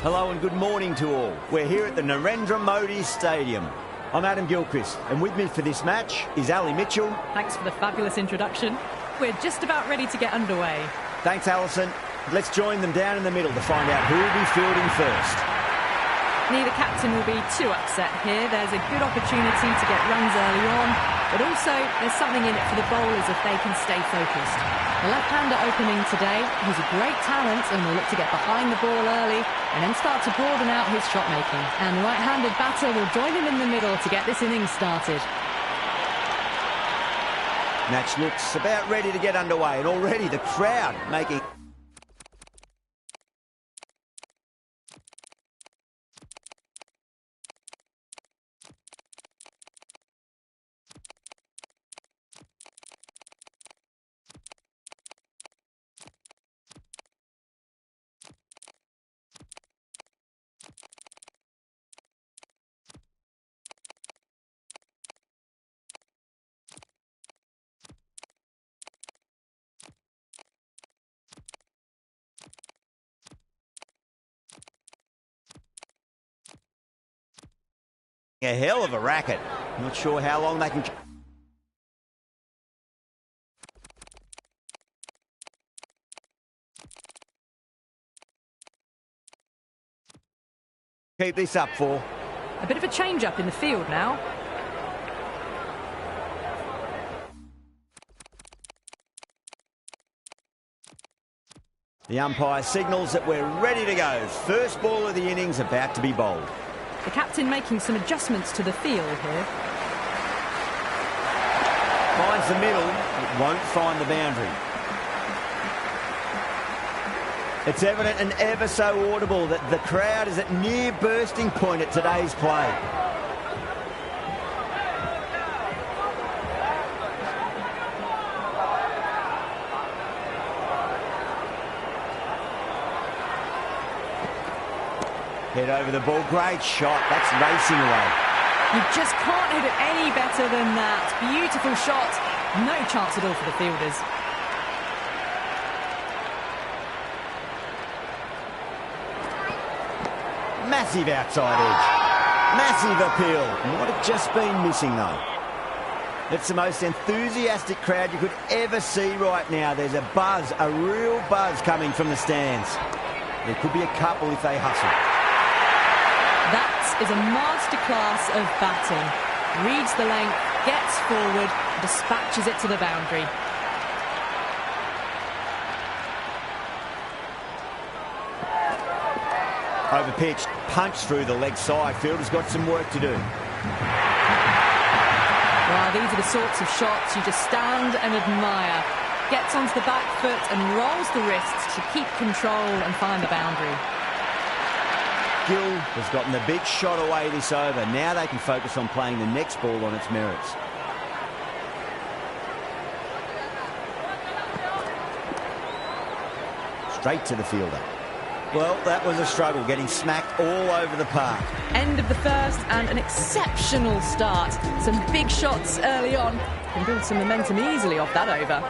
Hello and good morning to all. We're here at the Narendra Modi Stadium. I'm Adam Gilchrist, and with me for this match is Ali Mitchell. Thanks for the fabulous introduction. We're just about ready to get underway. Thanks, Alison. Let's join them down in the middle to find out who will be fielding first. Neither captain will be too upset here. There's a good opportunity to get runs early on, but also there's something in it for the bowlers if they can stay focused. The left-hander opening today, he's a great talent and will look to get behind the ball early and then start to broaden out his shot making. And the right-handed batter will join him in the middle to get this innings started. Match looks about ready to get underway, and already the crowd making... a hell of a racket. Not sure how long they can... keep this up for. A bit of a change-up in the field now. The umpire signals that we're ready to go. First ball of the innings about to be bowled. The captain making some adjustments to the field here. Finds the middle, it won't find the boundary. It's evident and ever so audible that the crowd is at near bursting point at today's play. Head over the ball, great shot, that's racing away. You just can't hit it any better than that. Beautiful shot, no chance at all for the fielders. Massive outside edge, massive appeal. Might have just been missing though. It's the most enthusiastic crowd you could ever see right now. There's a buzz, a real buzz coming from the stands. There could be a couple if they hustle. That is a masterclass of batting. Reads the length, gets forward, dispatches it to the boundary. Overpitched, punched through the leg side. Fielder's got some work to do. Well, these are the sorts of shots you just stand and admire. Gets onto the back foot and rolls the wrists to keep control and find the boundary. Gill has gotten the big shot away this over. Now they can focus on playing the next ball on its merits. Straight to the fielder. Well, that was a struggle, getting smacked all over the park. End of the first and an exceptional start. Some big shots early on. Can build some momentum easily off that over.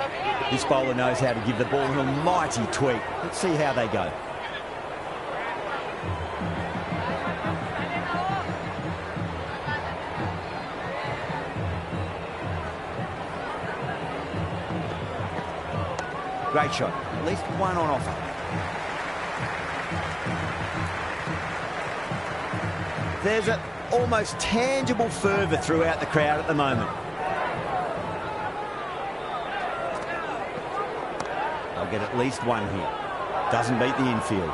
This bowler knows how to give the ball an almighty tweak. Let's see how they go. Great shot. At least one on offer. There's an almost tangible fervour throughout the crowd at the moment. They'll get at least one here. Doesn't beat the infield.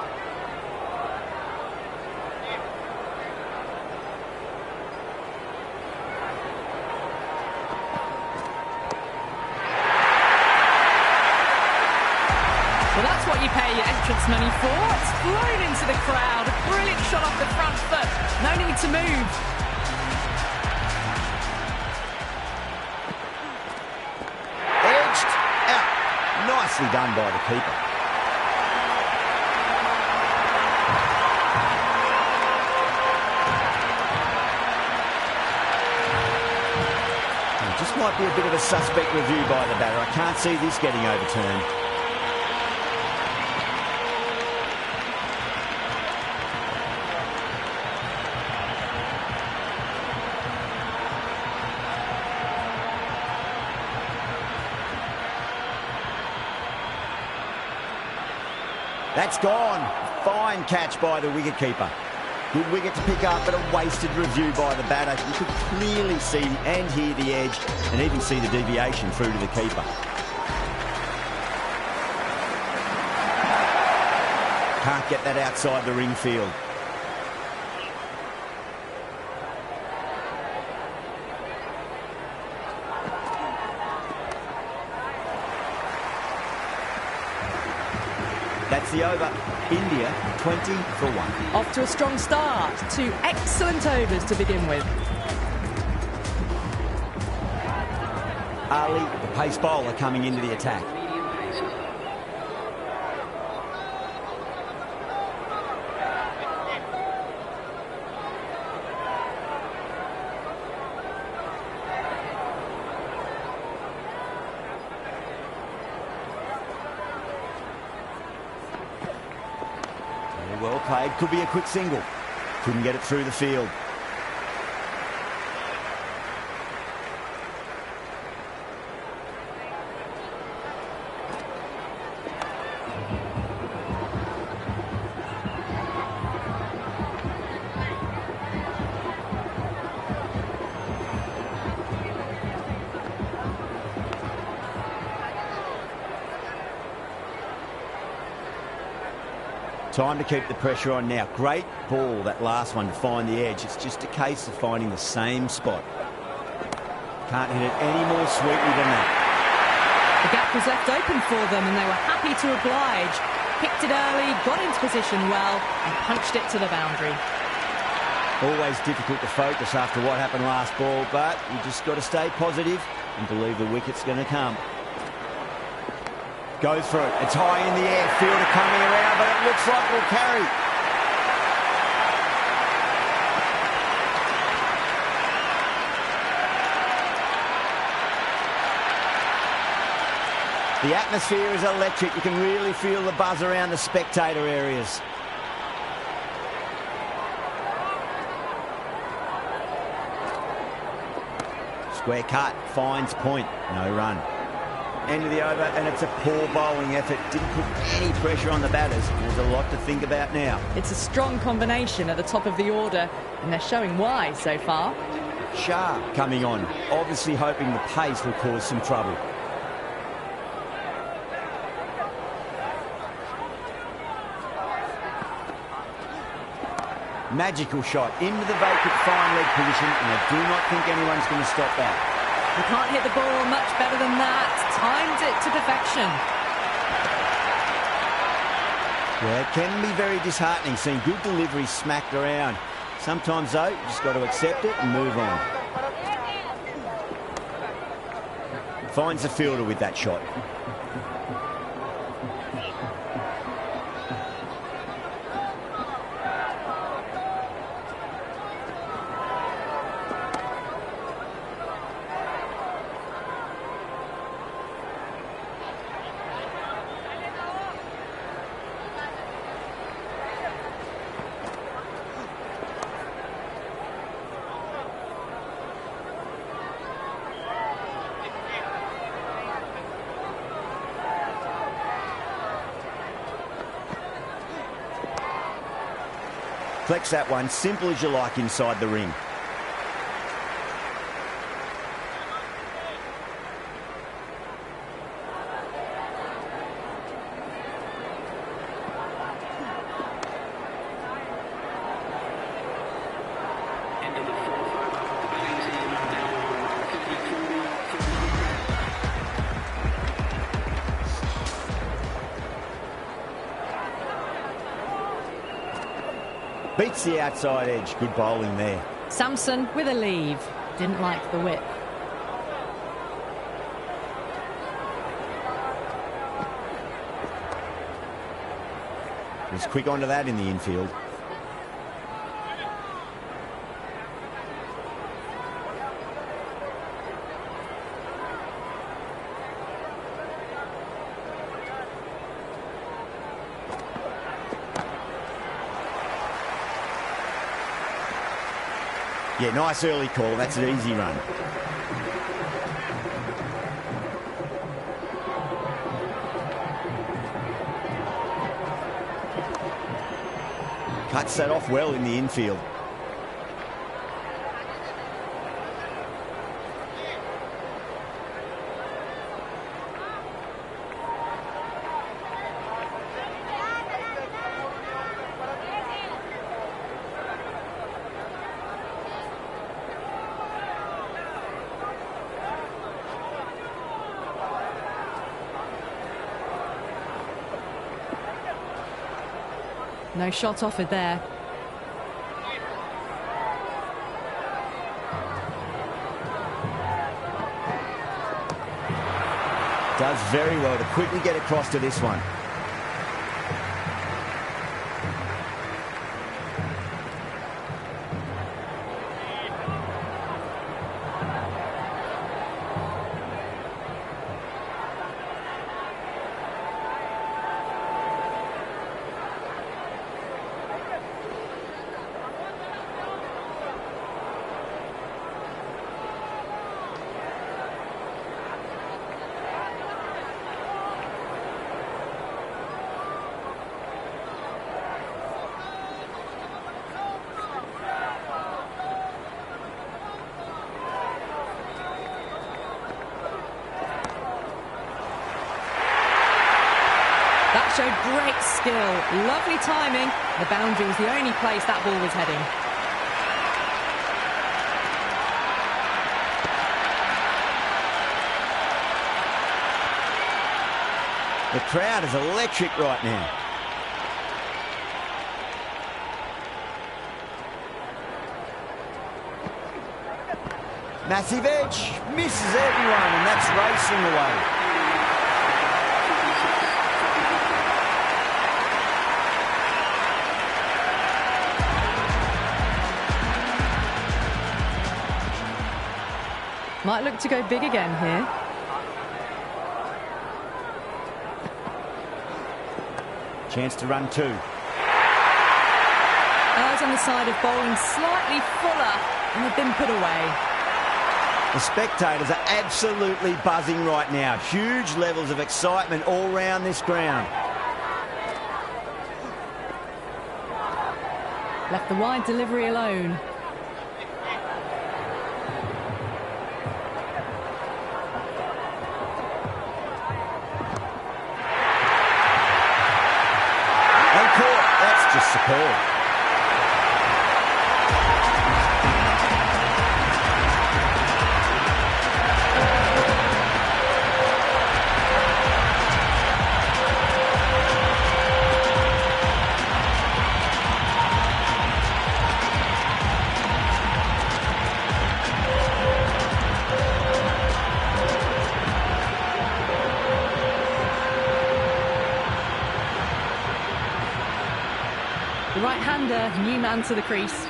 Well, that's what you pay your entrance money for. It's flown into the crowd. A brilliant shot off the front foot. No need to move. Edged out. Nicely done by the keeper. It just might be a bit of a suspect review by the batter. I can't see this getting overturned. That's gone. Fine catch by the wicketkeeper. Good wicket to pick up, but a wasted review by the batter. You could clearly see and hear the edge and even see the deviation through to the keeper. Can't get that outside the ring field. That's the over. India 20 for 1. Off to a strong start. 2 excellent overs to begin with. Ali, the pace bowler, coming into the attack. Well played, could be a quick single. Couldn't get it through the field. Time to keep the pressure on now. Great ball, that last one, to find the edge. It's just a case of finding the same spot. Can't hit it any more sweetly than that. The gap was left open for them and they were happy to oblige. Picked it early, got into position well and punched it to the boundary. Always difficult to focus after what happened last ball, but you just got to stay positive and believe the wicket's going to come. Goes through. It's high in the air. Fielder coming around, but it looks like it'll carry. The atmosphere is electric. You can really feel the buzz around the spectator areas. Square cut. Finds point. No run. End of the over, and it's a poor bowling effort. Didn't put any pressure on the batters. There's a lot to think about now. It's a strong combination at the top of the order, and they're showing why so far. Shah coming on, obviously hoping the pace will cause some trouble. Magical shot into the vacant fine leg position, and I do not think anyone's going to stop that. You can't hit the ball much better than that. Timed it to perfection. Yeah, it can be very disheartening seeing good delivery smacked around. Sometimes, though, you just got to accept it and move on. Finds the fielder with that shot. Flex that one, simple as you like inside the ring. Beats the outside edge. Good bowling there. Samson with a leave. Didn't like the whip. Was quick onto that in the infield. Yeah, nice early call. That's an easy run. Cuts that off well in the infield. No shot offered there. Does very well to quickly get across to this one. That showed great skill, lovely timing. The boundary was the only place that ball was heading. The crowd is electric right now. Massive edge, misses everyone, and that's racing away. Might look to go big again here. Chance to run two. Eyes on the side of bowling slightly fuller and have been put away. The spectators are absolutely buzzing right now. Huge levels of excitement all round this ground. Left the wide delivery alone. That's just superb. The right-hander, new man to the crease.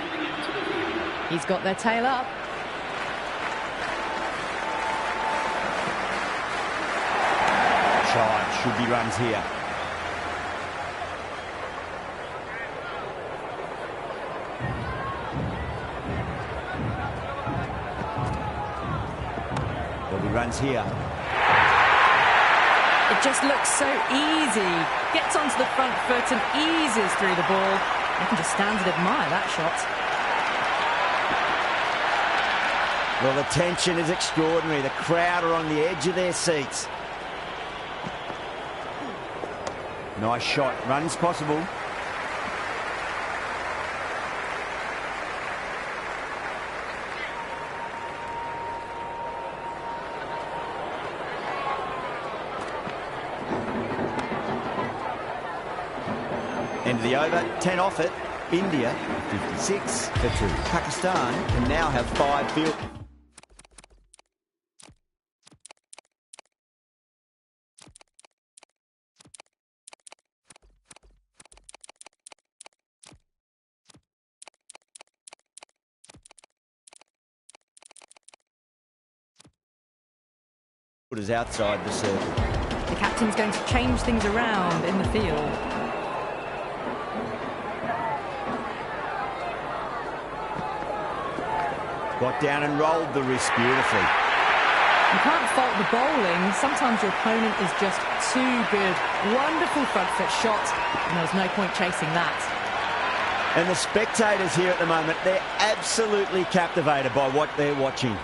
He's got their tail up. Charge, should be runs here. There'll be runs here. It just looks so easy. Gets onto the front foot and eases through the ball. You can just stand and admire that shot. Well, the tension is extraordinary. The crowd are on the edge of their seats. Nice shot. Runs possible. End of the over, 10 off it. India, 56 for 2. Pakistan can now have 5 field. Is outside the circle. The captain's going to change things around in the field. Got down and rolled the wrist beautifully. You can't fault the bowling. Sometimes your opponent is just too good. Wonderful front foot shot, and there was no point chasing that. And the spectators here at the moment, they're absolutely captivated by what they're watching.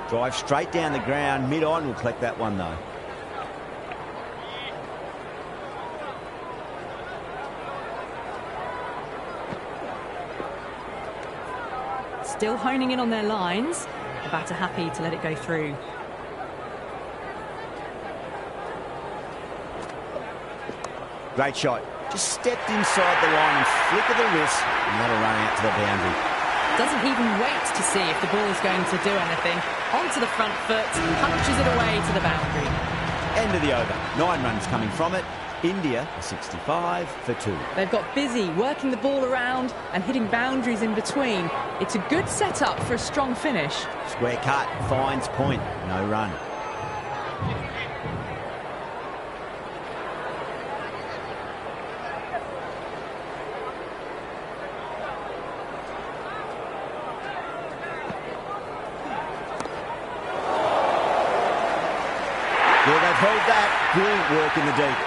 Drive straight down the ground. Mid-on will collect that one, though. Still honing in on their lines. The batter happy to let it go through. Great shot. Just stepped inside the line and flick of the wrist, and that'll run out to the boundary. Doesn't even wait to see if the ball is going to do anything. Onto the front foot, punches it away to the boundary. End of the over. 9 runs coming from it. India 65 for 2. They've got busy working the ball around and hitting boundaries in between. It's a good setup for a strong finish. Square cut, finds point, no run. Yeah, they've held that. Brilliant work in the deep.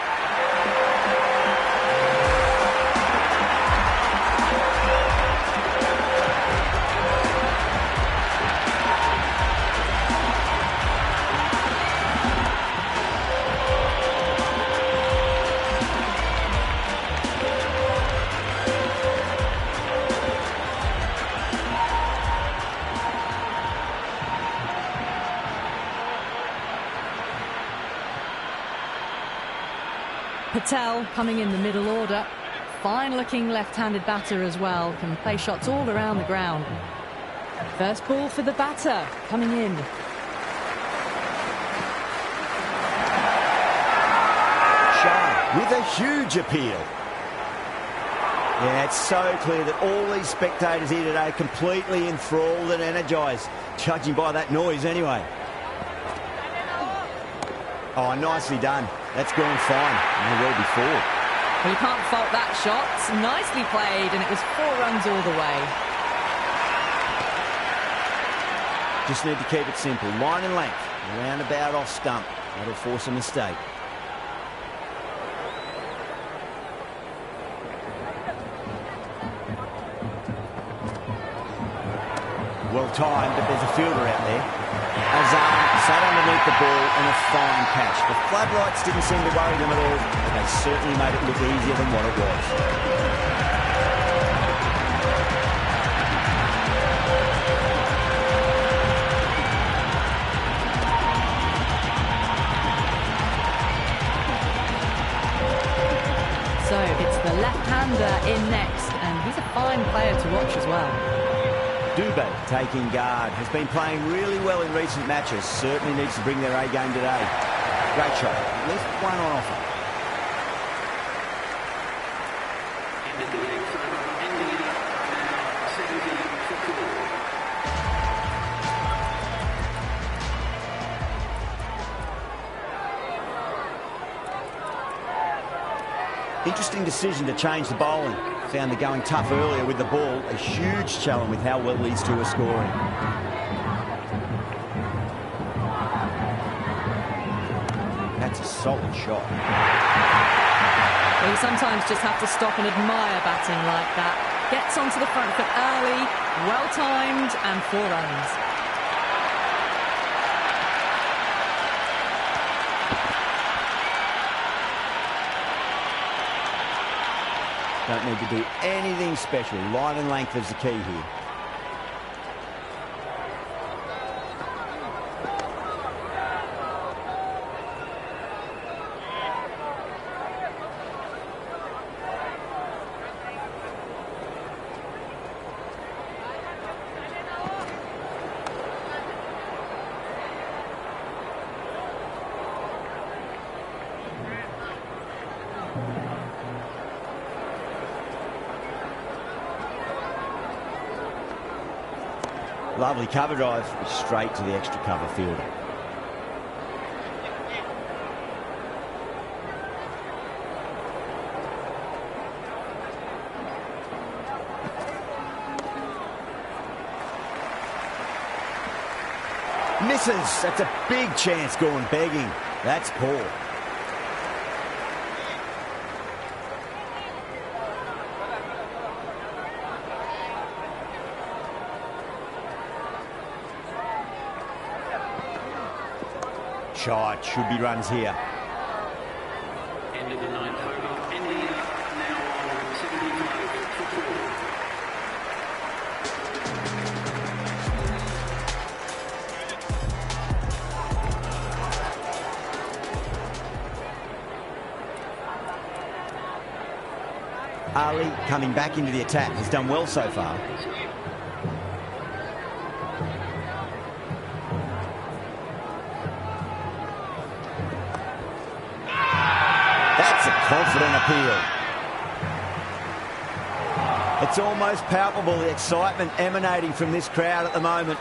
Patel coming in the middle order. Fine-looking left-handed batter as well. Can play shots all around the ground. First ball for the batter coming in. Shah with a huge appeal. Yeah, it's so clear that all these spectators here today are completely enthralled and energised, judging by that noise anyway. Oh, nicely done. That's gone fine. And well before. Well, you can't fault that shot. Nicely played, and it was 4 runs all the way. Just need to keep it simple. Line and length. Roundabout off stump. That'll force a mistake. Well timed, but there's a fielder out there. Azam sat underneath the ball and a fine catch. The floodlights didn't seem to worry them at all, but they certainly made it look easier than what it was. So it's the left-hander in next, and he's a fine player to watch as well. Dubé taking guard, has been playing really well in recent matches, certainly needs to bring their A game today. Great shot, at least one on offer. Interesting decision to change the bowling. Found the going tough earlier with the ball. A huge challenge with how well these two are scoring. That's a solid shot. Well, you sometimes just have to stop and admire batting like that. Gets onto the front foot early, well-timed, and 4 runs. Don't need to do anything special. Line and length is the key here. Lovely cover drive, straight to the extra cover fielder. Misses. That's a big chance going begging. That's poor. Shot. Should be runs here. End of the ninth over. India now on 75 for 4. Ali coming back into the attack. He's done well so far. That's a confident appeal. It's almost palpable, the excitement emanating from this crowd at the moment.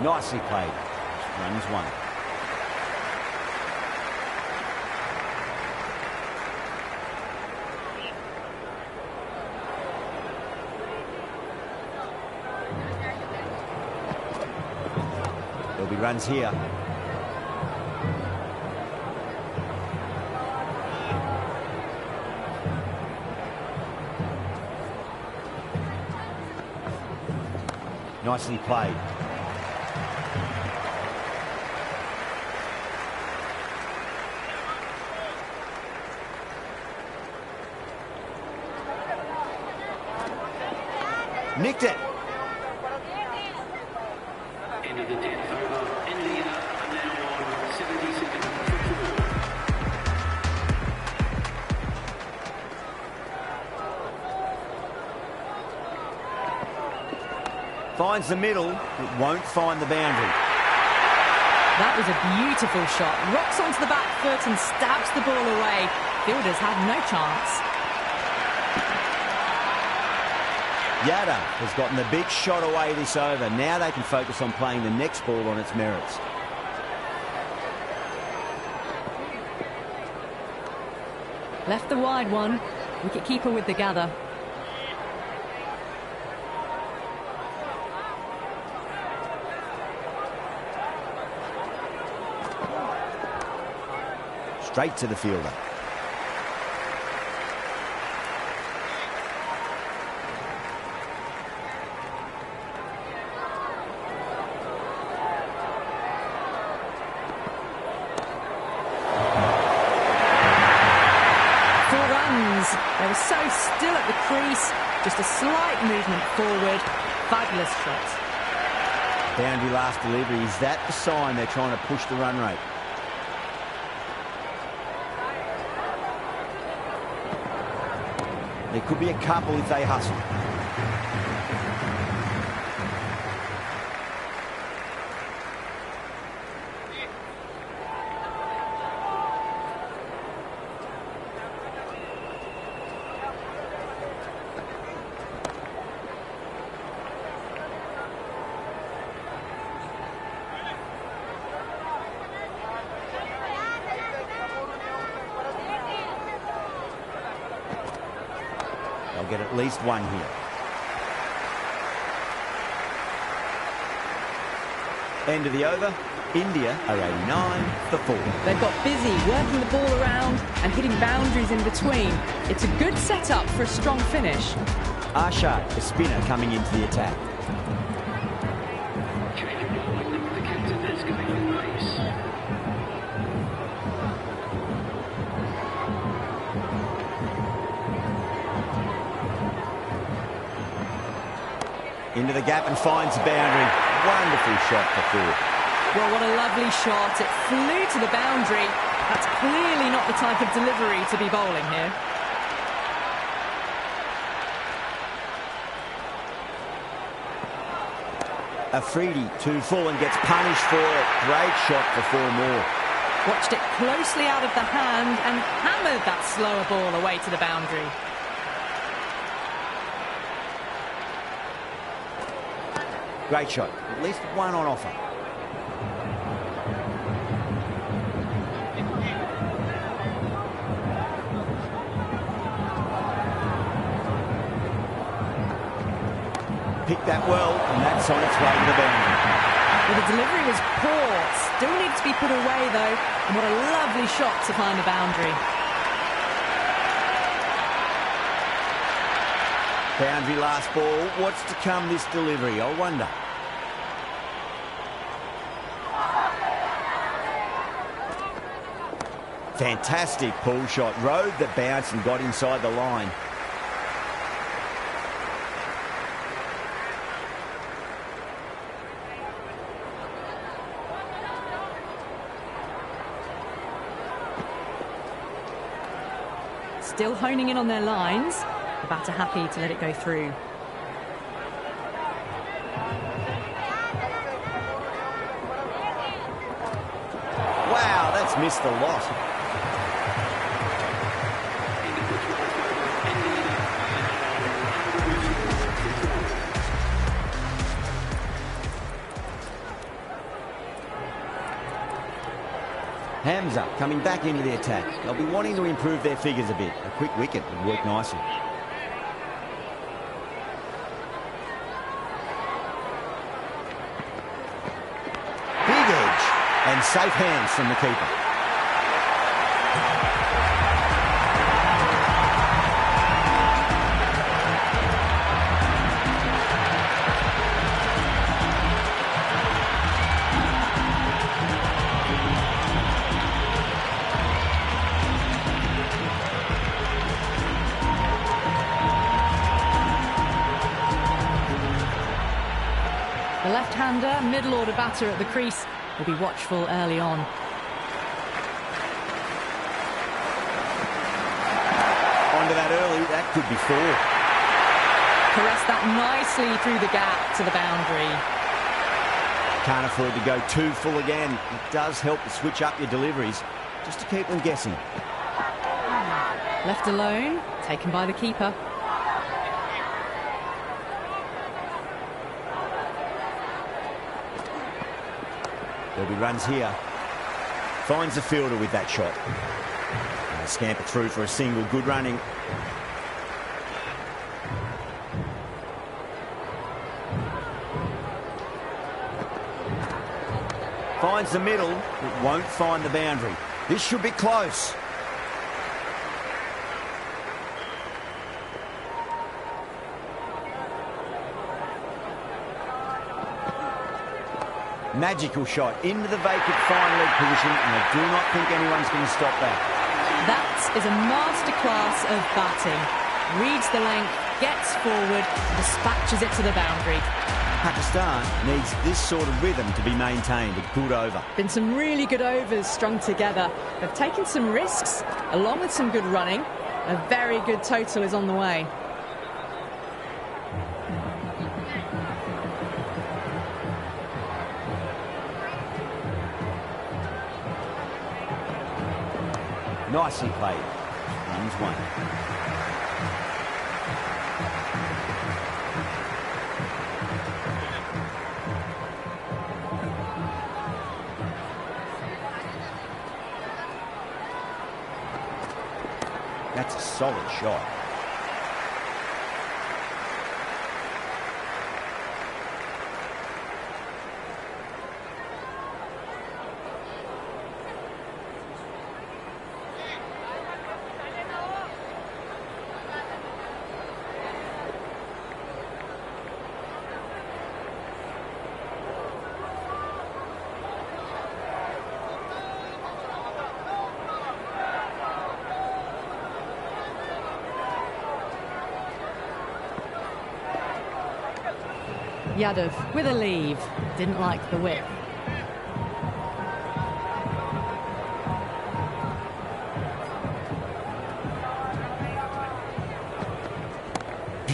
Nicely played. Runs one. There'll be runs here. Nicely played. Nicked it. End of the 10th over. India now on 77 for 4. Finds the middle, but won't find the boundary. That was a beautiful shot. Rocks onto the back foot and stabs the ball away. Fielders had no chance. Yada has gotten the big shot away this over. Now they can focus on playing the next ball on its merits. Left the wide one. Wicket-keeper with the gather. Straight to the fielder. They were so still at the crease, just a slight movement forward. Fabulous shot. Boundary last delivery. Is that the sign they're trying to push the run rate? There could be a couple if they hustle. They'll get at least one here. End of the over. India are 89 for 4. They've got busy working the ball around and hitting boundaries in between. It's a good setup for a strong finish. Arshad, the spinner, coming into the attack. The captain has going on pace. Into the gap and finds the boundary. Wonderful shot for 4. Well, what a lovely shot. It flew to the boundary. That's clearly not the type of delivery to be bowling here. Afridi too full and gets punished for it. Great shot for 4 more. Watched it closely out of the hand and hammered that slower ball away to the boundary. Great shot. At least one on offer. Picked that well, and that's on its way to the boundary. Well, the delivery was poor. Still needs to be put away, though. And what a lovely shot to find the boundary. Boundary last ball. What's to come this delivery, I wonder. Fantastic pull shot. Rode the bounce and got inside the line. Still honing in on their lines. The batter happy to let it go through. Wow, that's missed a lot. Hamza coming back into the attack. They'll be wanting to improve their figures a bit. A quick wicket would work nicely. Big edge and safe hands from the keeper. The left-hander, middle-order batter at the crease, will be watchful early on. Onto that early, that could be 4. Caressed that nicely through the gap to the boundary. Can't afford to go too full again. It does help to switch up your deliveries, just to keep them guessing. Left alone, taken by the keeper. There'll be runs here. Finds the fielder with that shot. And they scamper through for a single. Good running. Finds the middle, but won't find the boundary. This should be close. Magical shot into the vacant fine leg position, and I do not think anyone's going to stop that. That is a masterclass of batting. Reads the length, gets forward, dispatches it to the boundary. Pakistan needs this sort of rhythm to be maintained. A good over. Been some really good overs strung together. They've taken some risks, along with some good running. A very good total is on the way. Nicely played. Runs 1. That's a solid shot. Yadav with a leave. Didn't like the whip.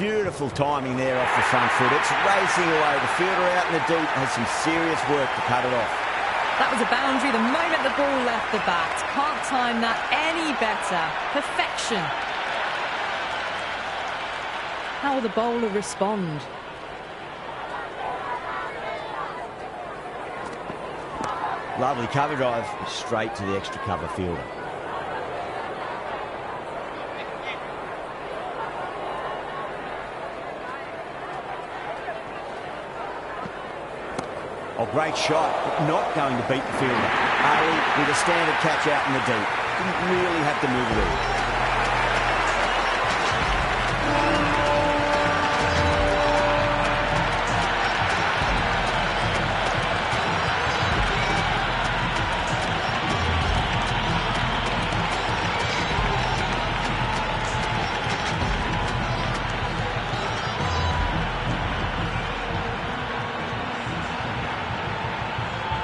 Beautiful timing there off the front foot. It's racing away. The fielder out in the deep has some serious work to cut it off. That was a boundary the moment the ball left the bat. Can't time that any better. Perfection. How will the bowler respond? Lovely cover drive straight to the extra cover fielder. Oh, great shot, but not going to beat the fielder. Ali with a standard catch out in the deep. Didn't really have to move it all.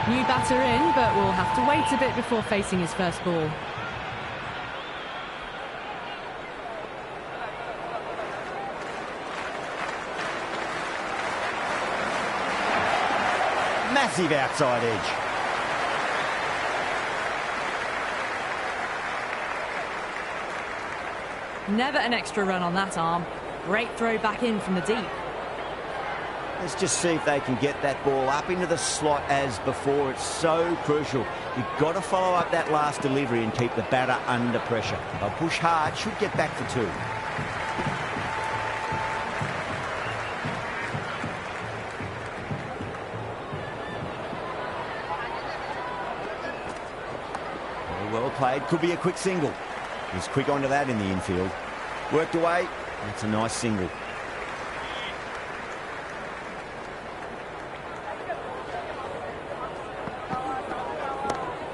New batter in, but will have to wait a bit before facing his first ball. Massive outside edge. Never an extra run on that arm. Great throw back in from the deep. Let's just see if they can get that ball up into the slot as before. It's so crucial. You've got to follow up that last delivery and keep the batter under pressure. They'll push hard, should get back for two. Well played, could be a quick single. He's quick onto that in the infield. Worked away, that's a nice single.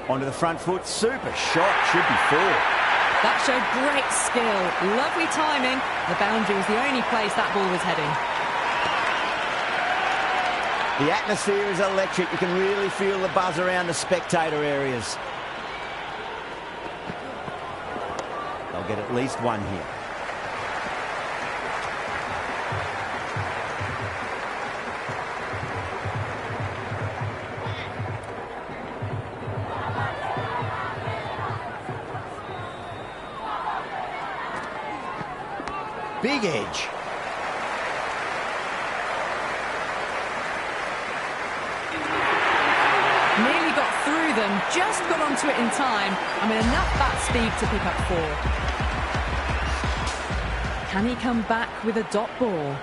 Onto the front foot, super shot, should be four. That showed great skill, lovely timing. The boundary was the only place that ball was heading. The atmosphere is electric, you can really feel the buzz around the spectator areas. They'll get at least one here. Big edge. Nearly got through them, just got onto it in time, and with enough bat speed to pick up four. Can he come back with a dot ball?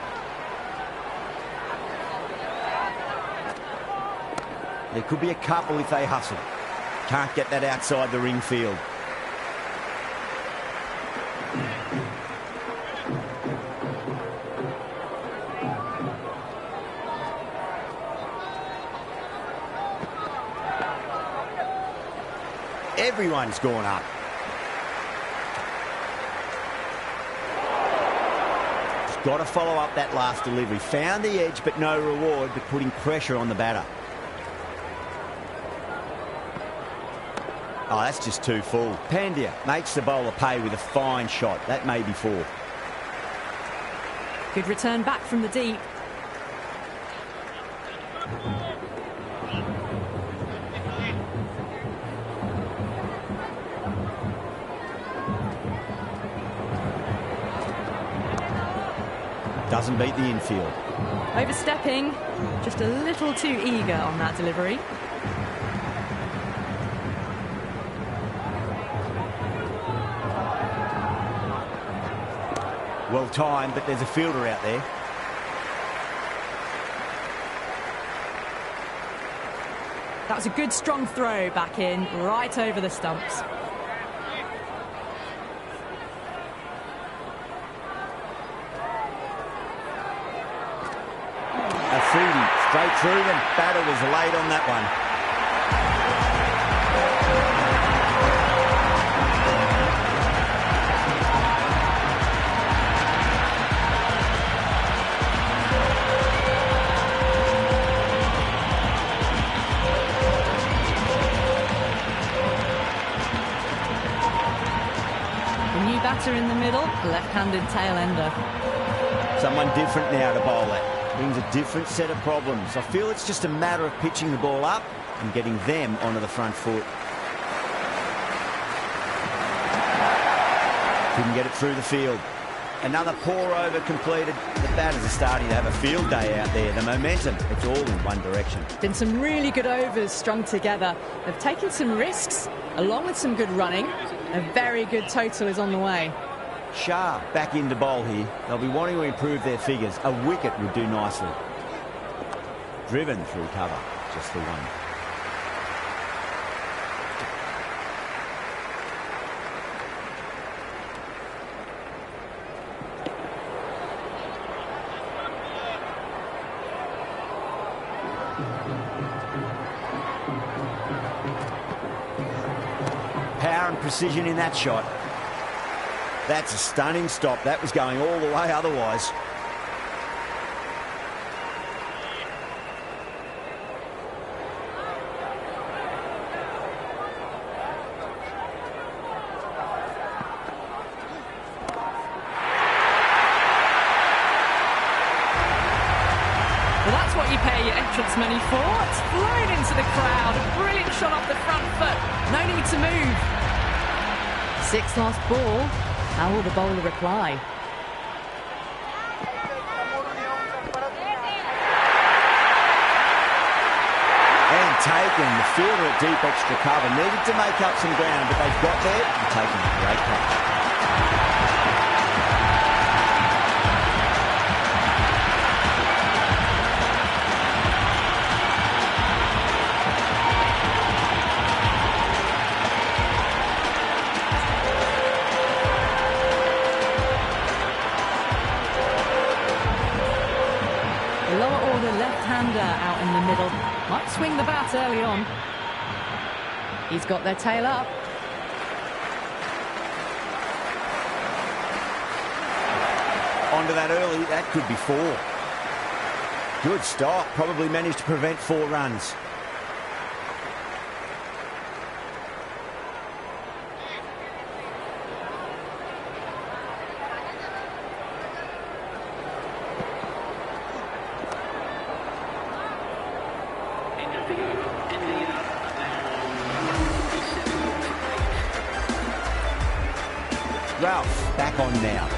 There could be a couple if they hustle. Can't get that outside the ring field. Everyone's gone up. Just got to follow up that last delivery. Found the edge, but no reward, but putting pressure on the batter. Oh, that's just too full. Pandya makes the bowler pay with a fine shot. That may be four. Good return back from the deep. Doesn't beat the infield. Overstepping, just a little too eager on that delivery. Well timed, but there's a fielder out there. That was a good strong throw back in, right over the stumps. Straight through them. Batter was late on that one. The new batter in the middle, left-handed tail ender. Someone different now to bowl it. Brings a different set of problems. I feel it's just a matter of pitching the ball up and getting them onto the front foot. Couldn't get it through the field. Another poor over completed. The batters are starting to have a field day out there. The momentum, it's all in one direction. Been some really good overs strung together. They've taken some risks, along with some good running. A very good total is on the way. Shah back into bowl here. They'll be wanting to improve their figures. A wicket would do nicely. Driven through cover, just the one. Power and precision in that shot. That's a stunning stop. That was going all the way otherwise. Well, that's what you pay your entrance money for. It's flown into the crowd. A brilliant shot off the front foot. No need to move. Sixth last ball. How will the bowler reply? And taken. The fielder at deep extra cover. Needed to make up some ground, but they've got there and taken a great catch. Lower order left-hander out in the middle. Might swing the bat early on. He's got their tail up. Onto that early, that could be 4. Good stop, probably managed to prevent 4 runs. Ralph back on now.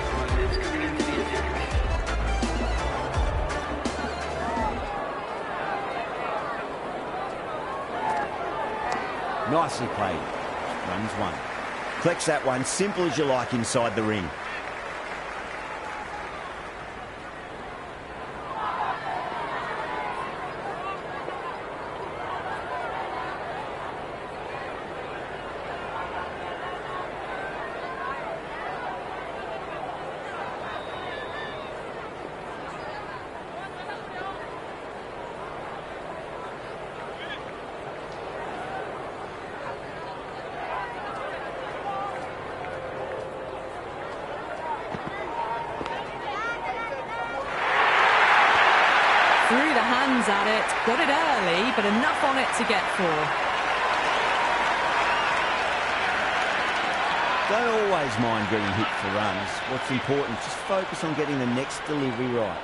Nicely played. Runs 1. Collects that one, simple as you like inside the ring. Threw the hands at it, got it early, but enough on it to get 4. Don't always mind getting hit for runs. What's important, just focus on getting the next delivery right.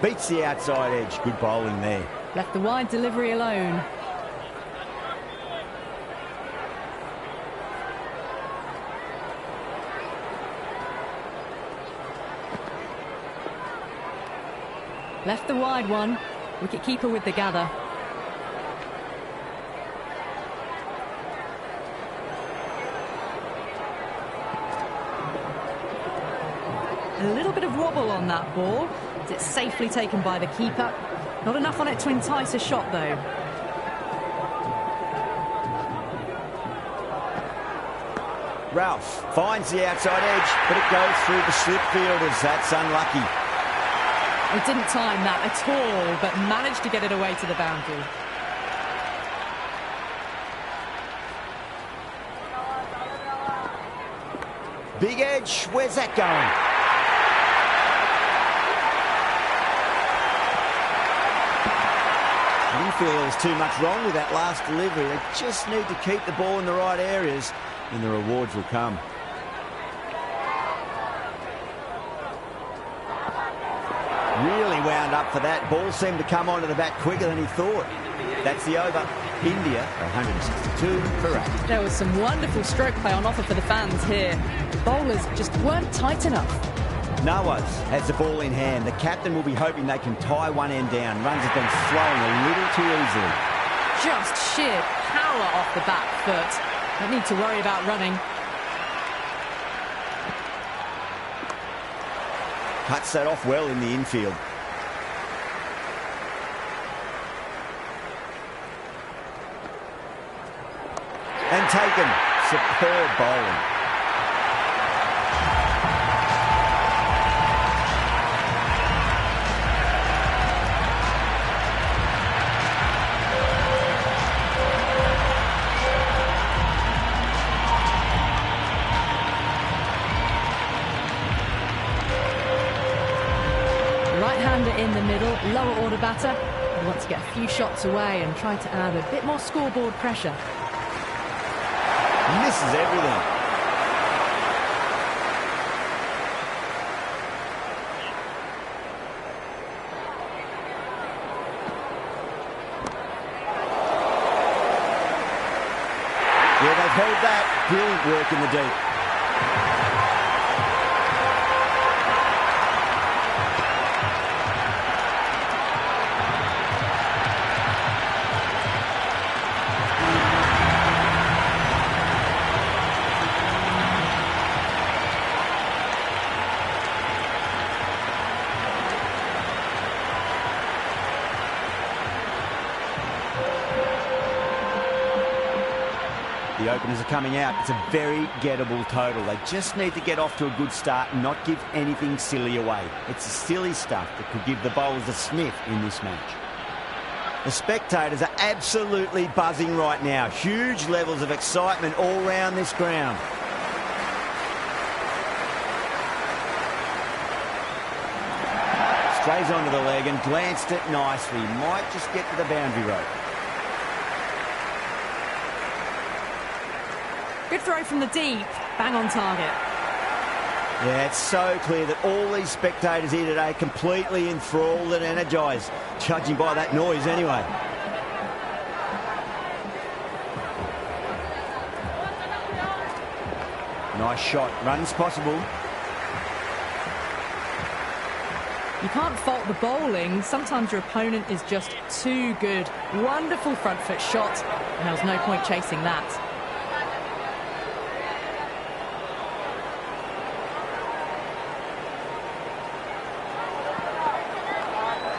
Beats the outside edge. Good bowling there. Left the wide delivery alone. Left the wide one. Wicket-keeper with the gather. A little bit of wobble on that ball. It's safely taken by the keeper. Not enough on it to entice a shot, though. Ralph finds the outside edge, but it goes through the slip fielders. That's unlucky. He didn't time that at all, but managed to get it away to the boundary. Big edge. Where's that going? didn't feel there was too much wrong with that last delivery. They just need to keep the ball in the right areas and the rewards will come. Really wound up for that. Ball seemed to come onto the bat quicker than he thought. That's the over. India, 162 for 8. There was some wonderful stroke play on offer for the fans here. The bowlers just weren't tight enough. Nawaz has the ball in hand. The captain will be hoping they can tie one end down. Runs have been flowing a little too easily. Just sheer power off the back foot. Don't need to worry about running. Cuts that off well in the infield. And taken. Superb bowling. Right-hander in the middle, lower order batter. He wants to get a few shots away and try to add a bit more scoreboard pressure. Misses everything. Yeah, they've held that. Brilliant work in the deep. The openers are coming out. It's a very gettable total. They just need to get off to a good start and not give anything silly away. It's the silly stuff that could give the bowlers a sniff in this match. The spectators are absolutely buzzing right now. Huge levels of excitement all round this ground. Strays onto the leg and glanced it nicely. Might just get to the boundary rope. Good throw from the deep, bang on target. Yeah, it's so clear that all these spectators here today are completely enthralled and energised, judging by that noise anyway. Nice shot, runs possible. You can't fault the bowling. Sometimes your opponent is just too good. Wonderful front foot shot, and there was no point chasing that.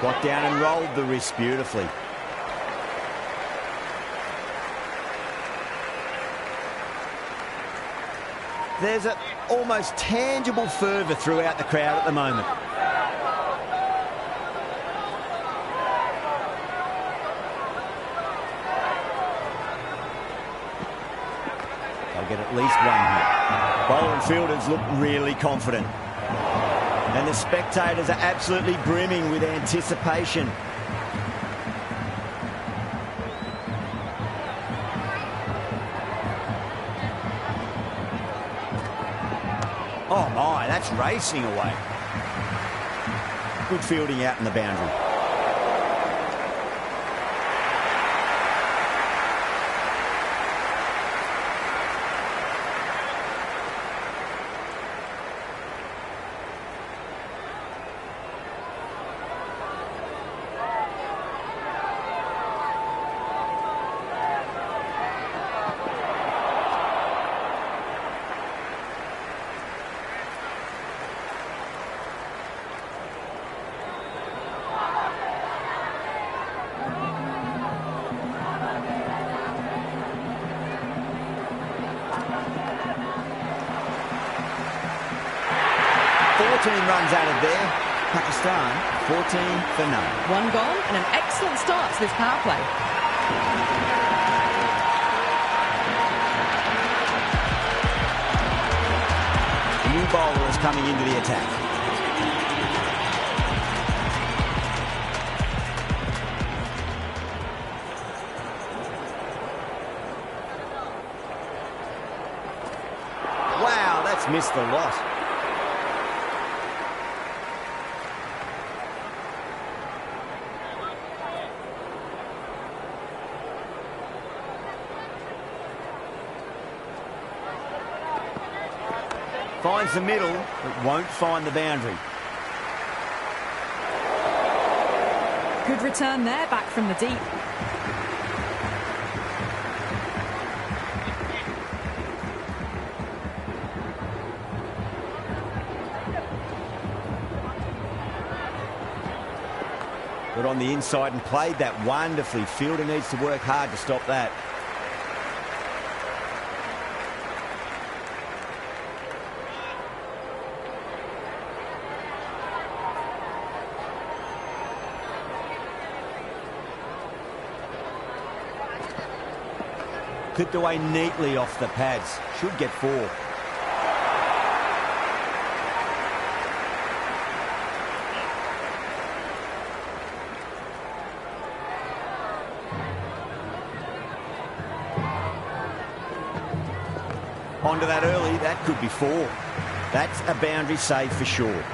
Got down and rolled the wrist beautifully. There's an almost tangible fervour throughout the crowd at the moment. They'll get at least one here. Bowler and fielders look really confident. And the spectators are absolutely brimming with anticipation. Oh my, that's racing away. Good fielding out in the boundary. Runs out of there. Pakistan 14 for none. One gone and an excellent start to this power play. The new bowler is coming into the attack. that's missed the lot. Finds the middle, but won't find the boundary. Good return there, back from the deep. Got on the inside and played that wonderfully. Fielder needs to work hard to stop that. Clipped away neatly off the pads. Should get 4. Onto that early, that could be 4. That's a boundary save for sure.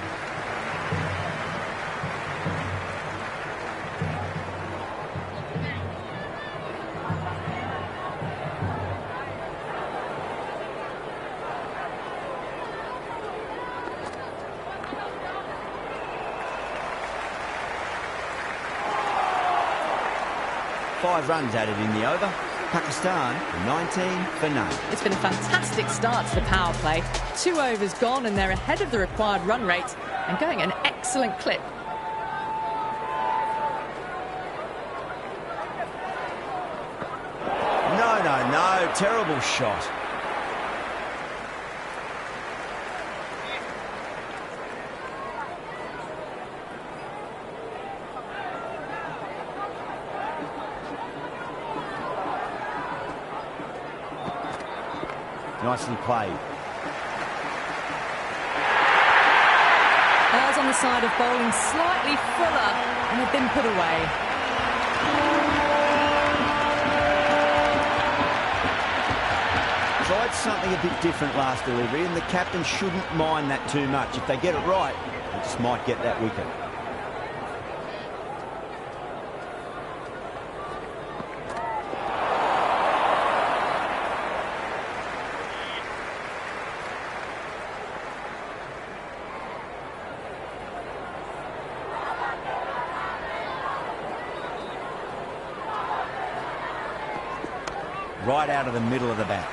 Five runs added in the over. Pakistan 19 for none. It's been a fantastic start to the power play. 2 overs gone and they're ahead of the required run rate and going at an excellent clip. No, terrible shot. Nicely played. Errs on the side of bowling slightly fuller and have been put away. Tried something a bit different last delivery, and the captain shouldn't mind that too much. If they get it right, they just might get that wicket. Right out of the middle of the bat.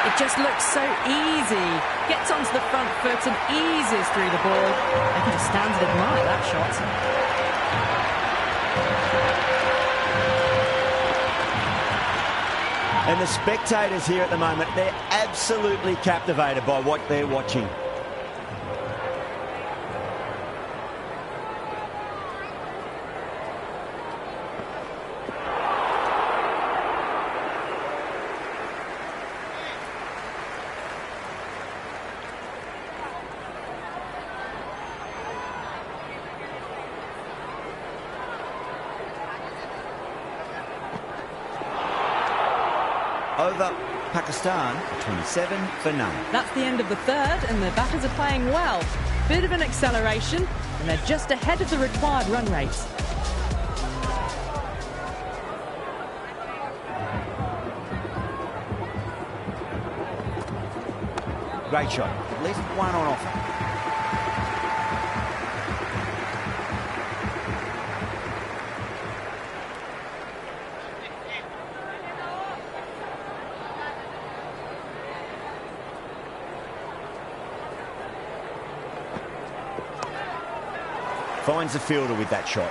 It just looks so easy. Gets onto the front foot and eases through the ball. I can just stand and admire that shot. And the spectators here at the moment, they're absolutely captivated by what they're watching. Over Pakistan, 27 for none. That's the end of the third and the batters are playing well. Bit of an acceleration and they're just ahead of the required run rate. Great shot. At least one on offer. Finds the fielder with that shot.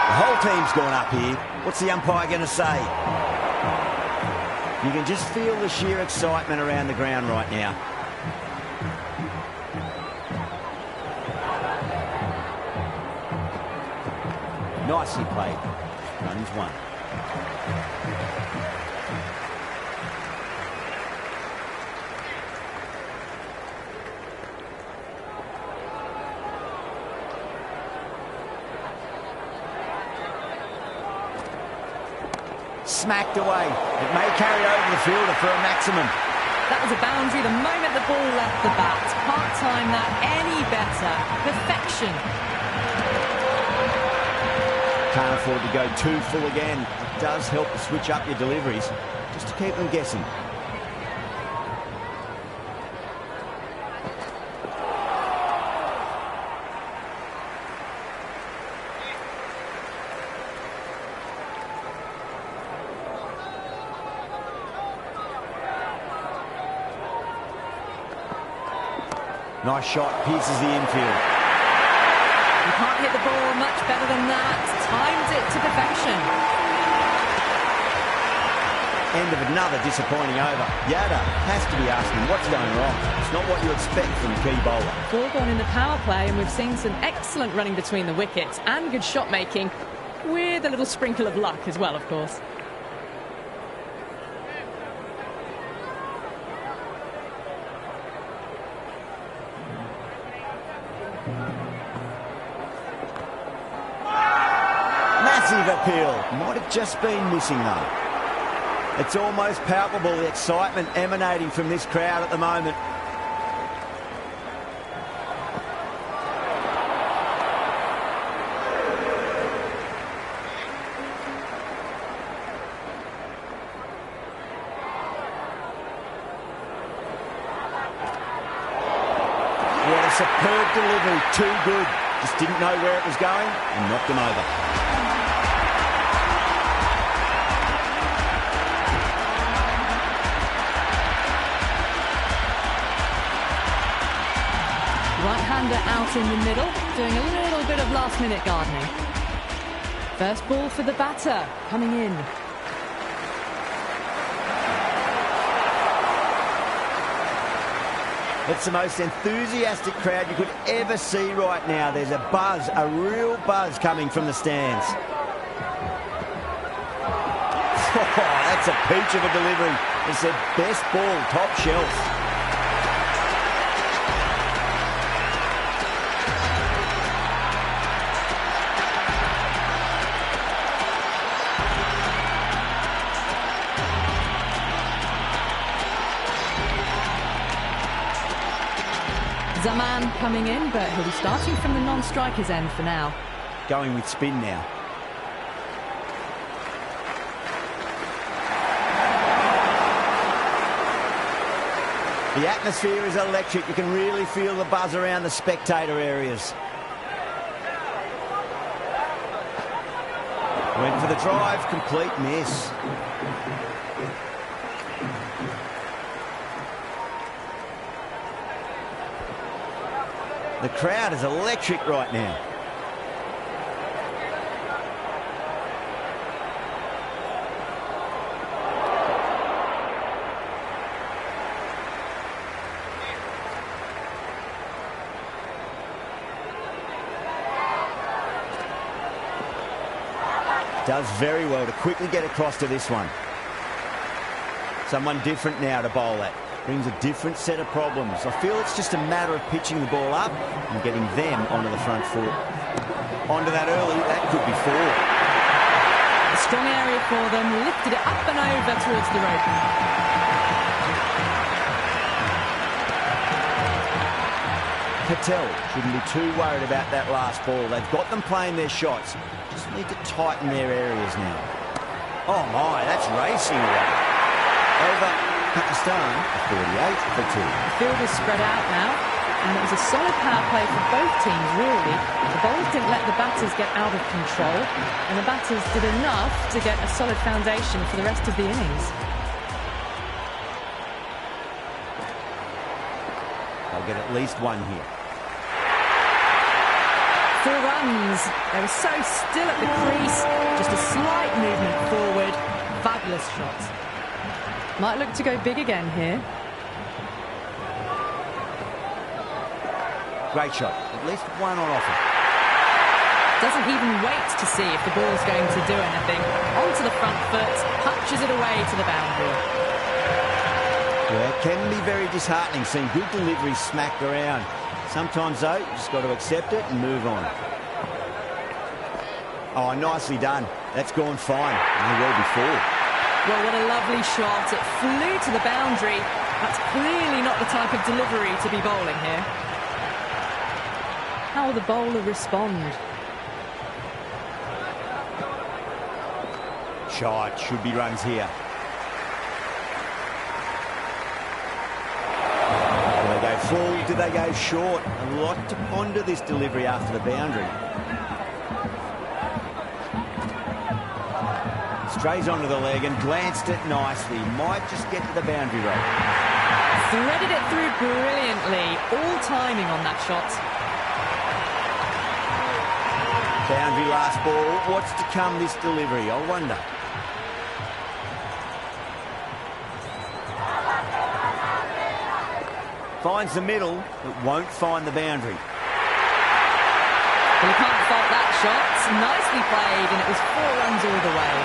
The whole team's gone up here. What's the umpire going to say? You can just feel the sheer excitement around the ground right now. Nicely played. Runs 1. Smacked away. It may carry over the fielder for a maximum. That was a boundary the moment the ball left the bat. Can't time that any better. Perfection. Can't afford to go too full again. It does help to switch up your deliveries, just to keep them guessing. Nice shot, pierces the infield. You can't hit the ball much better than that. Timed it to perfection. End of another disappointing over. Yada has to be asking what's going wrong. It's not what you expect from a key bowler. 4 gone in the power play, and we've seen some excellent running between the wickets and good shot making, with a little sprinkle of luck as well, of course. Massive appeal. Might have just been missing though. It's almost palpable, the excitement emanating from this crowd at the moment. What a superb delivery, too good. Just didn't know where it was going and knocked him over. Right-hander out in the middle, doing a little bit of last-minute gardening. First ball for the batter, coming in. It's the most enthusiastic crowd you could ever see right now. There's a buzz, a real buzz coming from the stands. Oh, that's a peach of a delivery. It's their best ball, top shelf. Zaman coming in, but he'll be starting from the non-striker's end for now. Going with spin now. The atmosphere is electric. You can really feel the buzz around the spectator areas. Went for the drive, complete miss. The crowd is electric right now. Does very well to quickly get across to this one. Someone different now to bowl at. Brings a different set of problems. I feel it's just a matter of pitching the ball up and getting them onto the front foot. Onto that early, that could be 4. A strong area for them, lifted it up and over towards the rope. Patel shouldn't be too worried about that last ball. They've got them playing their shots. Just need to tighten their areas now. Oh my, that's racing away. Over Pakistan, 48 for 2. The field is spread out now, and it was a solid power play for both teams, really. The bowlers didn't let the batters get out of control, and the batters did enough to get a solid foundation for the rest of the innings. They'll get at least 1 here. 4 runs. They were so still at the crease. Just a slight movement forward. Fabulous shots. Might look to go big again here. Great shot. At least 1 on offer. Doesn't even wait to see if the ball's going to do anything. Onto the front foot. Punches it away to the boundary. Yeah, it can be very disheartening seeing good deliveries smacked around. Sometimes, though, you just got to accept it and move on. Oh, nicely done. That's gone fine. May well be 4. Well, what a lovely shot. It flew to the boundary. That's clearly not the type of delivery to be bowling here. How will the bowler respond? Shot, should be runs here. Do they go full? Do they go short? A lot to ponder this delivery after the boundary. Strays onto the leg and glanced it nicely. Might just get to the boundary rope. Threaded it through brilliantly. All timing on that shot. Boundary last ball. What's to come this delivery? I wonder. Finds the middle, but won't find the boundary. Well, you can't fault that shot. Nicely played, and it was 4 runs all the way.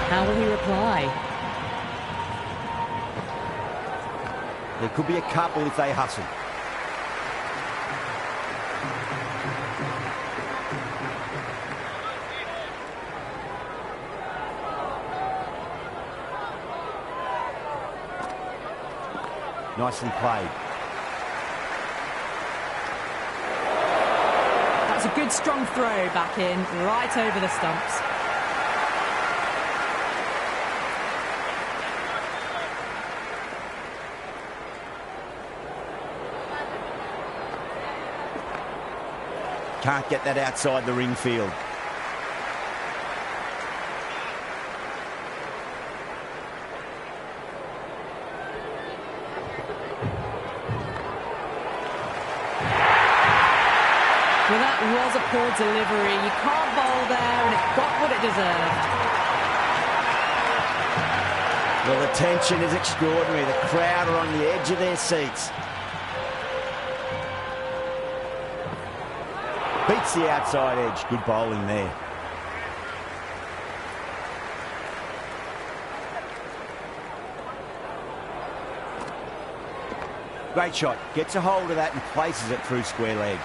How will he reply? There could be a couple if they hustle. Nicely played. That's a good strong throw back in, right over the stumps. Can't get that outside the ring field. Well, that was a poor delivery. You can't bowl there, and it got what it deserved. Well, the tension is extraordinary. The crowd are on the edge of their seats. Beats the outside edge. Good bowling there. Great shot. Gets a hold of that and places it through square leg.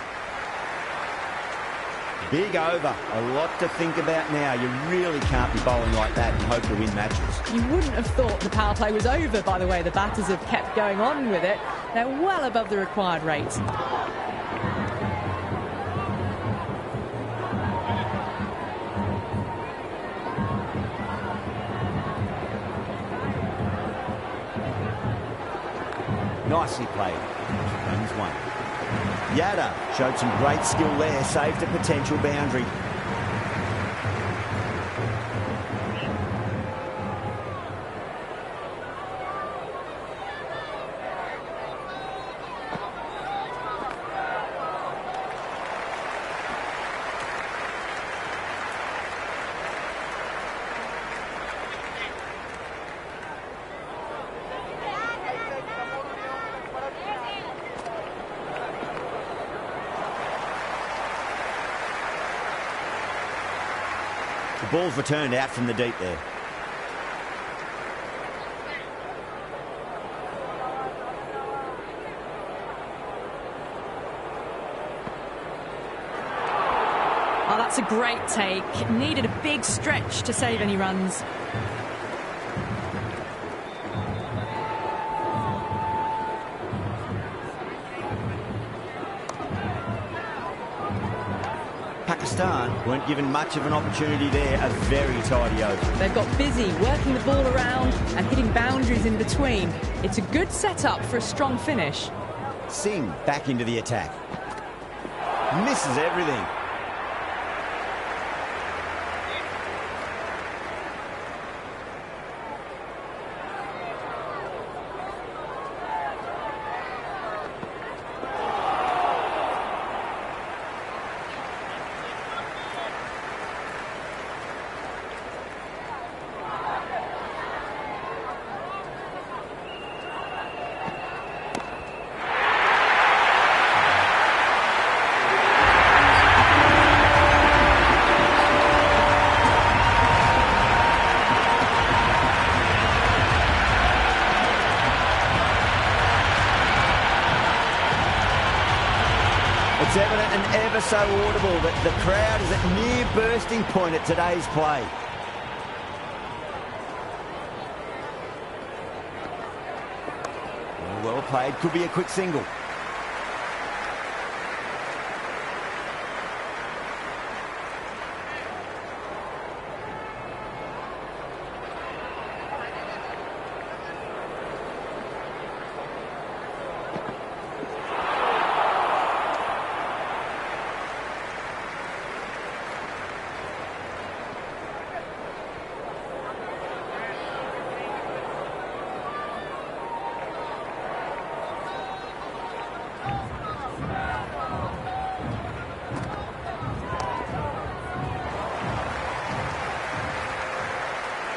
Big over. A lot to think about now. You really can't be bowling like that and hope to win matches. You wouldn't have thought the power play was over, by the way. The batters have kept going on with it. They're well above the required rate. Nicely played. Runs 1. Yada showed some great skill there, saved a potential boundary. The ball's returned out from the deep there. Oh, that's a great take. Needed a big stretch to save any runs. Pakistan weren't given much of an opportunity there. A very tidy over. They've got busy working the ball around and hitting boundaries in between. It's a good setup for a strong finish. Singh back into the attack. Misses everything. It's evident and ever so audible that the crowd is at near bursting point at today's play. Well played, could be a quick single.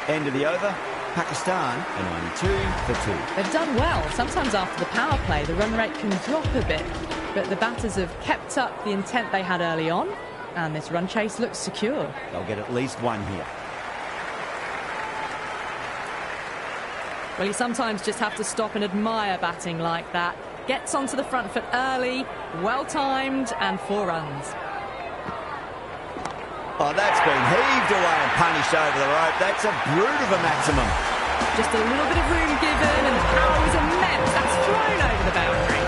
End of the over, Pakistan are 92 for 2. They've done well. Sometimes after the power play, the run rate can drop a bit, but the batters have kept up the intent they had early on, and this run chase looks secure. They'll get at least one here. Well, you sometimes just have to stop and admire batting like that. Gets onto the front foot early, well-timed, and 4 runs. Oh, that's been heaved away and punished over the rope. That's a brute of a maximum. Just a little bit of room given, and the power was immense. That's flown over the boundary.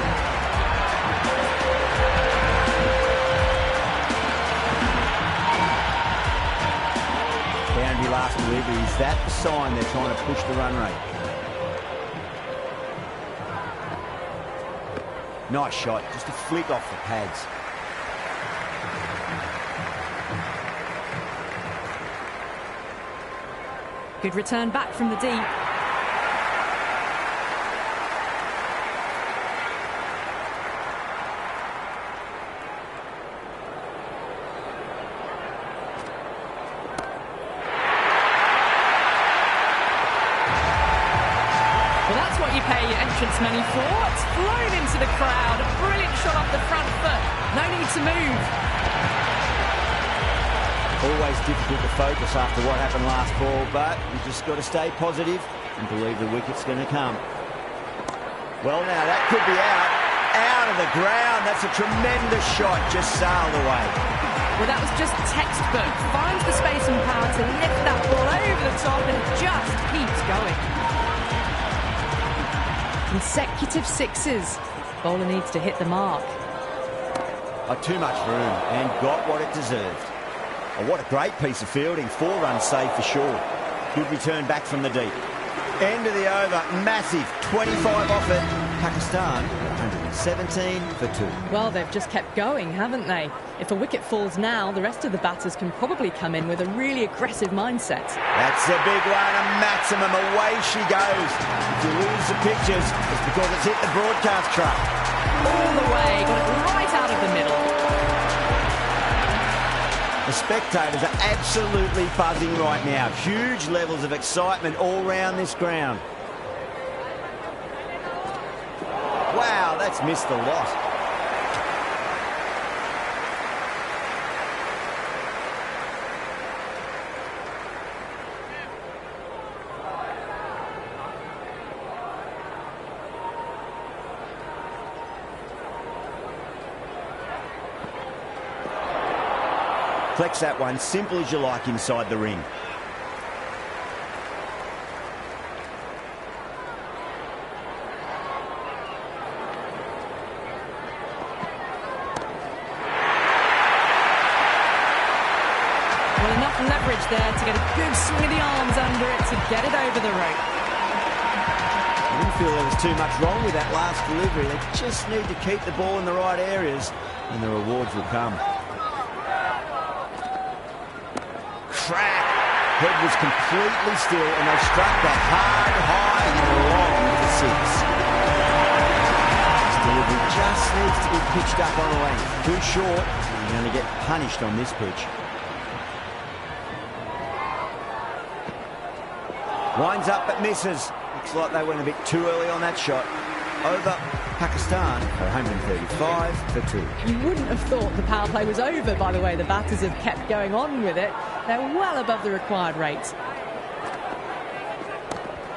Boundary last delivery. Is that the sign they're trying to push the run rate? Nice shot. Just a flick off the pads. Good return back from the deep. Well, that's what you pay your entrance money for. It's flown into the crowd. A brilliant shot off the front foot. No need to move. Always difficult to focus after what happened last ball, but you just got to stay positive and believe the wicket's going to come. Well, now that could be out of the ground. That's a tremendous shot, just sailed away. Well, that was just textbook. Finds the space and power to lift that ball over the top, and it just keeps going. Consecutive sixes. Bowler needs to hit the mark. Oh, too much room and got what it deserved. Oh, what a great piece of fielding. 4 runs saved for sure. Good return back from the deep. End of the over. Massive. 25 off it. Pakistan 117 for 2. Well, they've just kept going, haven't they? If a wicket falls now, the rest of the batters can probably come in with a really aggressive mindset. That's a big one. A maximum. Away she goes. If you lose the pictures, it's because it's hit the broadcast truck. All the way. Got it right out of the middle. The spectators are absolutely buzzing right now. Huge levels of excitement all round this ground. Wow, that's missed a lot. Flex that one, simple as you like inside the ring. Well, enough leverage there to get a good swing of the arms under it to get it over the rope. I didn't feel there was too much wrong with that last delivery. They just need to keep the ball in the right areas and the rewards will come. Crack! Head was completely still and they struck that hard, high and long for 6. This delivery just needs to be pitched up on the length. Too short, and you're going to get punished on this pitch. Winds up but misses. Looks like they went a bit too early on that shot. Over. Pakistan are 135 for 2. You wouldn't have thought the power play was over by the way the batters have kept going on with it. They're well above the required rate.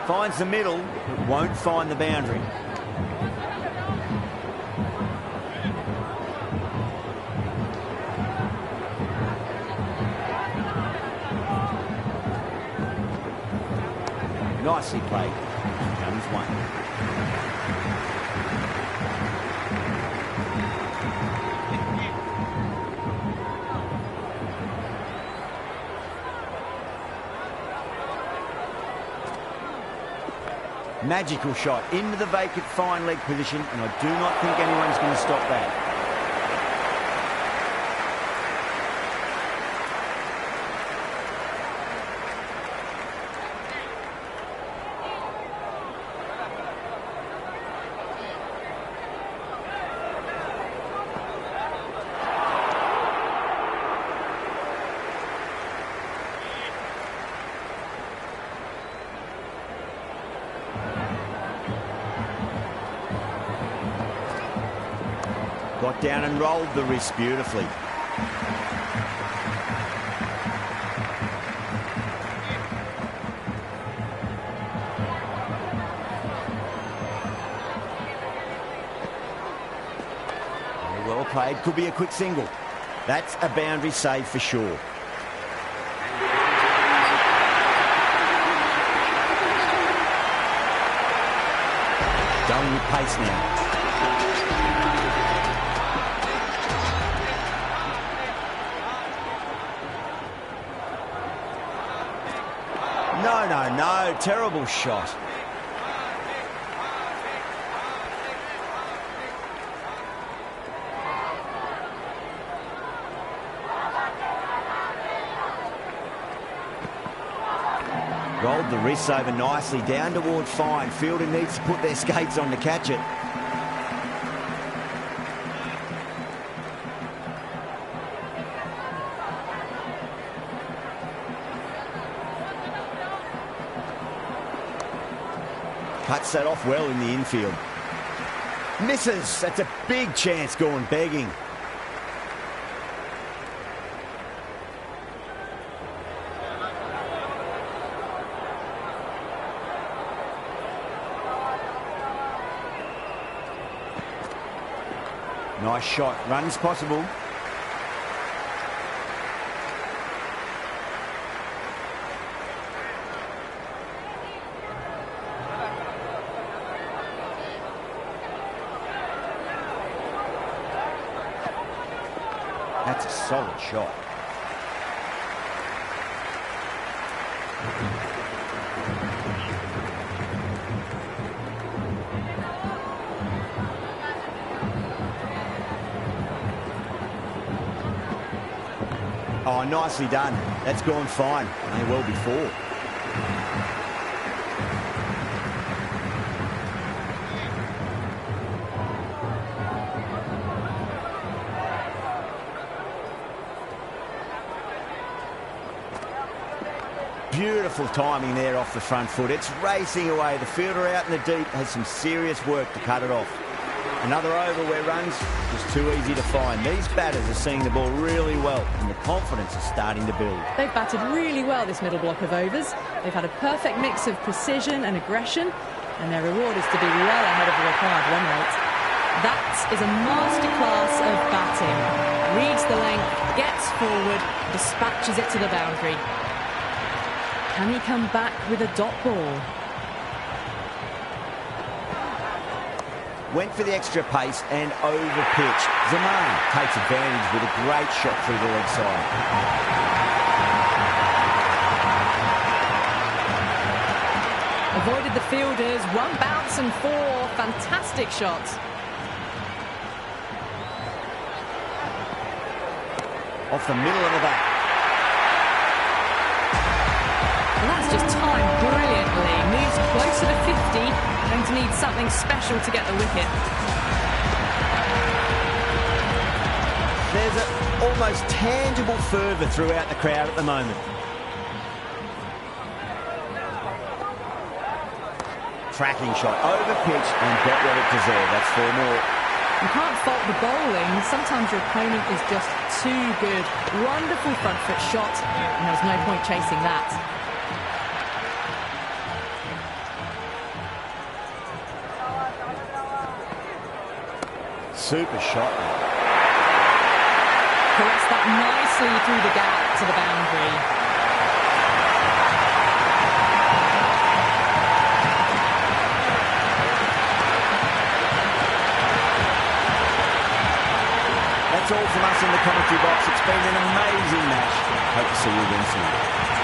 Finds the middle, but won't find the boundary. Nicely played. Comes one. Magical shot into the vacant fine leg position, and I do not think anyone's going to stop that. Got down and rolled the wrist beautifully. Very well played. Could be a quick single. That's a boundary save for sure. Going with pace now. No, terrible shot. Rolled the wrists over nicely, down toward fine. Fielder needs to put their skates on to catch it. Cuts that off well in the infield. Misses. That's a big chance going begging. Nice shot. Runs possible. That's a solid shot. Oh, nicely done. That's gone fine. May well before. Beautiful timing there off the front foot. It's racing away. The fielder out in the deep has some serious work to cut it off. Another over where runs just too easy to find. These batters are seeing the ball really well, and the confidence is starting to build. They've batted really well this middle block of overs. They've had a perfect mix of precision and aggression, and their reward is to be well ahead of the required run rate. That is a masterclass of batting. Reads the length, gets forward, dispatches it to the boundary. Can he come back with a dot ball? Went for the extra pace and over-pitched. Zaman takes advantage with a great shot through the leg side. Avoided the fielders, one bounce and four. Fantastic shots. Off the middle of the bat. And that's just timed brilliantly. Moves closer to 50. Going to need something special to get the wicket. There's an almost tangible fervour throughout the crowd at the moment. Tracking shot, over pitch and got what it deserved. That's four more. You can't fault the bowling. Sometimes your opponent is just too good. Wonderful front foot shot, and there's no point chasing that. Super shot. Caressed that nicely through the gap to the boundary. that's all from us in the commentary box. It's been an amazing match. Hope to see you again soon.